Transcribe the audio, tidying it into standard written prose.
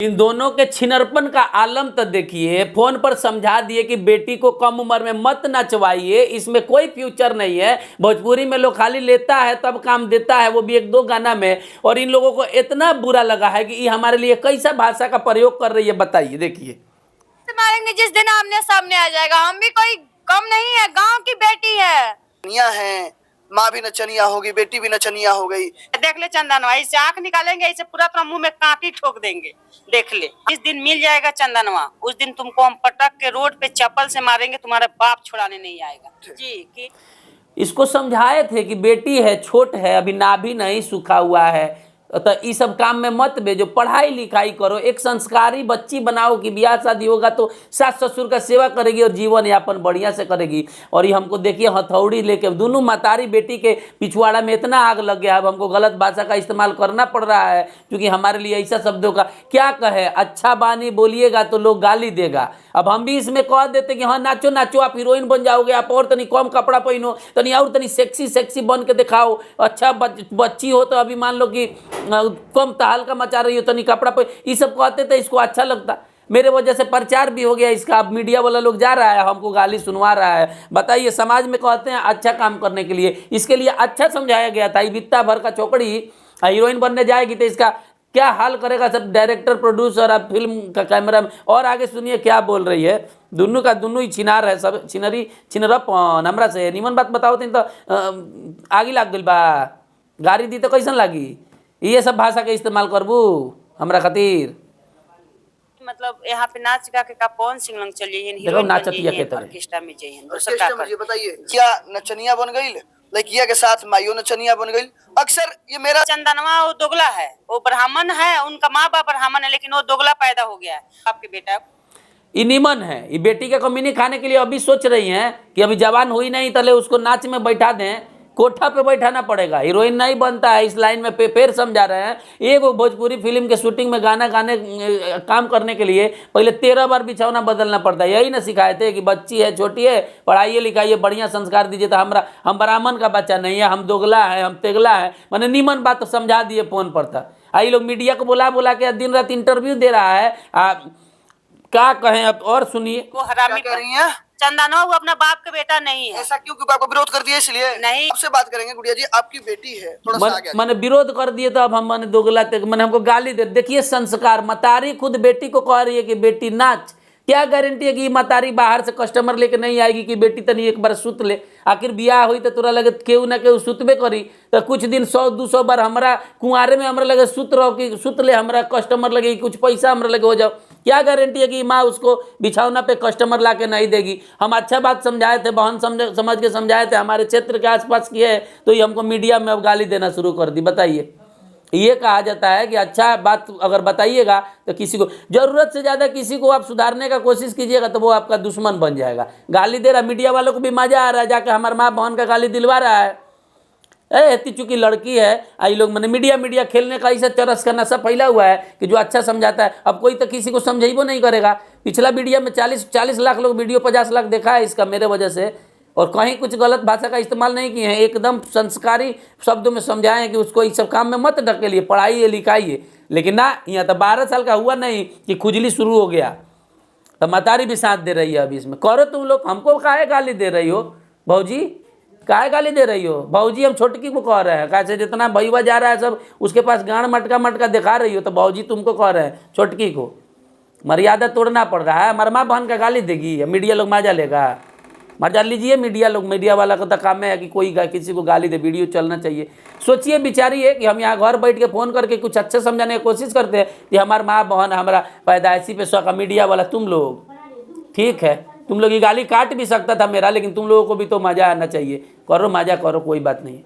इन दोनों के छिनरपन का आलम तो देखिए, फोन पर समझा दिए कि बेटी को कम उम्र में मत नचवाइए, इसमें कोई फ्यूचर नहीं है। भोजपुरी में लोग खाली लेता है तब काम देता है, वो भी एक दो गाना में। और इन लोगों को इतना बुरा लगा है कि ये हमारे लिए कैसा भाषा का प्रयोग कर रही है, बताइए। देखिए, मारेंगे जिस दिन आमने सामने आ जाएगा। हम भी कोई कम नहीं है, गांव की बेटी है। माँ भी नचनिया होगी, बेटी भी नचनिया हो गई। देख ले चंदनवा, इससे आंख निकालेंगे, इसे पूरा अपना मुंह में कांटी ठोक देंगे। देख ले, जिस दिन मिल जाएगा चंदनवा, उस दिन तुमको हम पटक के रोड पे चप्पल से मारेंगे, तुम्हारा बाप छुड़ाने नहीं आएगा जी। कि इसको समझाए थे कि बेटी है, छोट है, अभी नाभि नहीं सूखा हुआ है, तो ये सब काम में मत भेजो, पढ़ाई लिखाई करो, एक संस्कारी बच्ची बनाओ कि ब्याह शादी होगा तो सास ससुर का सेवा करेगी और जीवन यापन बढ़िया से करेगी। और ये हमको देखिए हथौड़ी लेके दोनों मातारी बेटी के पिछवाड़ा में इतना आग लग गया। अब हमको गलत भाषा का इस्तेमाल करना पड़ रहा है, क्योंकि हमारे लिए ऐसा शब्दों का क्या कहे, अच्छा बानी बोलिएगा तो लोग गाली देगा। अब हम भी इसमें कह देते कि हाँ नाचो नाचो, आप हीरोइन बन जाओगे, आप और तनी कम कपड़ा पहनो, तनी और तनी सेक्सी सेक्सी बन के दिखाओ, अच्छा बच्ची हो तो अभी मान लो कि कम तहलका मचा रही हो, तनी कपड़ा पहन, ये सब कहते थे, इसको अच्छा लगता। मेरे वजह से प्रचार भी हो गया इसका। अब मीडिया वाला लोग जा रहा है, हमको गाली सुनवा रहा है। बताइए, समाज में कहते हैं अच्छा काम करने के लिए, इसके लिए अच्छा समझाया गया था। बित्ता भर का चौकड़ी हीरोइन बनने जाएगी तो इसका क्या हाल करेगा सब डायरेक्टर प्रोड्यूसर, अब फिल्म का कैमरा। और आगे सुनिए क्या बोल रही है। दोनों का दोनों ही छिनार है, सब छिनरी छिनरपन हमरा से निमन बात बताओ तो आगे लाग गई बा, गाड़ी दी तो कैसन लागी। ये सब भाषा के इस्तेमाल करबू हमरा खातिर। मतलब यहाँ पे नाच गा के का कौन सिंगलंग चलिए, देखो नाचतिया के तरह ऑर्केस्ट्रा में चाहिए। मुझे बताइए, क्या नचनिया बन गई लड़किया के साथ माइयो नचनिया बन गई? अक्सर ये मेरा चंदनवा वो दोगला है, वो ब्राह्मण है, उनका माँ बाप ब्राह्मण है, लेकिन वो दोगला पैदा हो गया है। आपके बेटा ये निमन है, ये बेटी का कमीनी खाने के लिए अभी सोच रही हैं कि अभी जवान हुई नहीं तले उसको नाच में बैठा दें, कोठा पे बैठाना पड़ेगा, हीरोइन नहीं बनता है। इस लाइन में फिर समझा रहे हैं। एक भोजपुरी फिल्म के शूटिंग में गाना गाने काम करने के लिए पहले 13 बार बिछौना बदलना पड़ता है। यही ना सिखाए थे कि बच्ची है, छोटी है, पढ़ाइए लिखाइए, बढ़िया संस्कार दीजिए। तो हम ब्राह्मण का बच्चा नहीं है, हम दोगला है, हम तेगला है, मैंने निमन बात तो समझा दिए फोन पर था। आई लोग मीडिया को बुला बुला के दिन रात इंटरव्यू दे रहा है। क्या कहें अब, और सुनिए। वो हरामी कर रही है चंदनवा, वो अपना बाप का बेटा नहीं है। ऐसा क्यों? क्योंकि आपको विरोध कर दिया इसलिए? नहीं, आपसे बात करेंगे गुड़िया जी, आपकी बेटी है, थोड़ा सा आगे मैंने विरोध कर दिए तो अब हम मैंने दोगला मैंने हमको गाली दे। देखिए संस्कार, मतारी खुद बेटी को कह रही है कि बेटी नाच। क्या गारंटी है कि मतारी बाहर से कस्टमर लेके नहीं आएगी कि बेटी तनी एक बार सुत ले। आखिर बियाह हुई तो तोरा लगे केहू ना केहू सुतबे करी, तो कुछ दिन 100-200 बार हमरा कुंवारे में हमरा लगे सुत रहो कि सुत ले, हमरा कस्टमर लगे कुछ पैसा हमरा लगे हो जाओ। क्या गारंटी है कि माँ उसको बिछौना पे कस्टमर ला के नहीं देगी। हम अच्छा बात समझाए थे, बहन समझ के समझाए थे, हमारे क्षेत्र के आसपास की है, तो ये हमको मीडिया में अब गाली देना शुरू कर दी। बताइए, ये कहा जाता है कि अच्छा बात अगर बताइएगा तो किसी को ज़रूरत से ज़्यादा किसी को आप सुधारने का कोशिश कीजिएगा तो वो आपका दुश्मन बन जाएगा। गाली दे रहा, मीडिया वालों को भी मज़ा आ रहा है, जाके हमारे माँ बहन का गाली दिलवा रहा है। इतनी चूंकि लड़की है, आई लोग मैंने मीडिया खेलने का ऐसा चरस का नशा फैला हुआ है कि जो अच्छा समझाता है अब कोई तो किसी को समझेबो नहीं करेगा। पिछला वीडियो में 40 लाख लोग वीडियो 50 लाख देखा है इसका मेरे वजह से, और कहीं कुछ गलत भाषा का इस्तेमाल नहीं किए हैं, एकदम संस्कारी शब्दों में समझाएं कि उसको इस सब काम में मत ढकेलिए, पढ़ाइए लिखाइए। लेकिन ना, यहाँ तो 12 साल का हुआ नहीं कि खुजली शुरू हो गया, तो मतारी भी साथ दे रही है। अभी इसमें करो तुम लोग, हमको काहे गाली दे रही हो भाऊजी, काहे गाली दे रही हो भाऊजी? हम छोटकी को कह रहे हैं, कैसे जितना भैया जा रहा है सब उसके पास गांड मटका दिखा रही हो, तो भाऊजी तुमको कह रहे हैं, छोटकी को मर्यादा तोड़ना पड़ रहा है। हमारे माँ बहन का गाली देगी, मीडिया लोग मजा लेगा। मजा लीजिए मीडिया लोग, मीडिया वाला का तो काम है कि कोई किसी को गाली दे, वीडियो चलना चाहिए। सोचिए बिचारिए कि हम यहाँ घर बैठ के फ़ोन करके कुछ अच्छा समझाने की कोशिश करते हैं कि हमारे माँ बहन हमारा पैदाइशी पे शौक। मीडिया वाला तुम लोग ठीक है, तुम लोग ये गाली काट भी सकता था मेरा, लेकिन तुम लोगों को भी तो मज़ा आना चाहिए। करो मज़ा करो, कोई बात नहीं।